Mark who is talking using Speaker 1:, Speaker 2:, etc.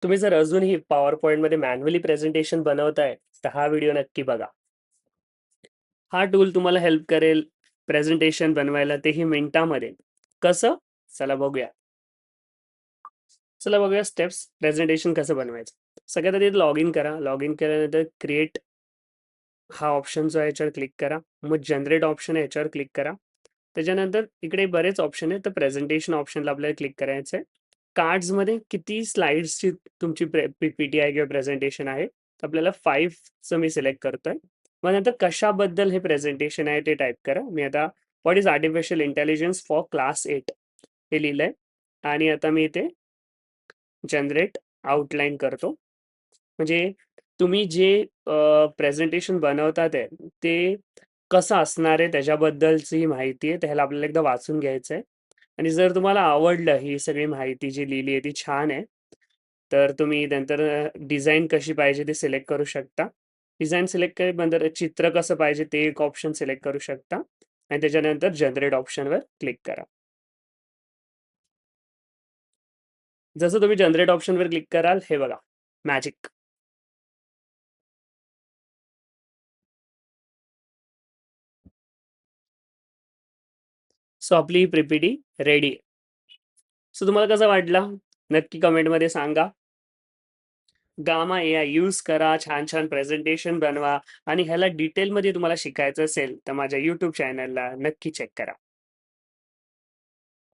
Speaker 1: तुम्ही जर अजूनही पॉवर पॉइंटमध्ये मॅन्युअली प्रेझेंटेशन बनवताय तर हा व्हिडिओ नक्की बघा. हा टूल तुम्हाला हेल्प करेल प्रेझेंटेशन बनवायला, तेही मिनिटामध्ये. कसं? चला बघूया. स्टेप्स प्रेझेंटेशन कसं बनवायचं. सगळ्यात आधी लॉग इन करा. लॉग इन केल्यानंतर क्रिएट हा ऑप्शन जो आहे याच्यावर क्लिक करा. मग जनरेट ऑप्शन आहे याच्यावर क्लिक करा. त्याच्यानंतर इकडे बरेच ऑप्शन आहेत, तर प्रेझेंटेशन ऑप्शनला आपल्याला क्लिक करायचं आहे. कार्ड्समध्ये किती स्लाइड्सची तुमची पीपीटी आहे किंवा प्रेझेंटेशन आहे, तर आपल्याला 5चं मी सिलेक्ट करतोय. मग नंतर कशाबद्दल हे प्रेझेंटेशन आहे ते टाईप करा. मी आता what is artificial intelligence for class 8 हे लिहिलंय. आणि आता मी इथे जनरेट आउटलाईन करतो. म्हणजे तुम्ही जे प्रेझेंटेशन बनवतात आहे ते कसं असणार आहे त्याच्याबद्दलची माहिती आहे, त्याला आपल्याला एकदा वाचून घ्यायचं आहे. आणि जर तुम्हाला आवडलं ही सगळी माहिती जी लिहिली आहे ती छान आहे, तर तुम्ही नंतर डिझाईन कशी पाहिजे ते सिलेक्ट करू शकता. डिझाईन सिलेक्ट केल्यानंतर चित्र कसं पाहिजे ते एक ऑप्शन सिलेक्ट करू शकता आणि त्याच्यानंतर जनरेट ऑप्शनवर क्लिक करा. जसं तुम्ही जनरेट ऑप्शनवर क्लिक कराल, हे बघा मॅजिक. सो आपली पीपीटी रेडी. सो तुम्हाला कसं वाटलं नक्की कमेंटमध्ये सांगा. गामा AI यूज करा, छान छान प्रेझेंटेशन बनवा. आणि ह्याला डिटेलमध्ये तुम्हाला शिकायचं असेल तर माझ्या यूट्यूब चॅनलला नक्की चेक करा.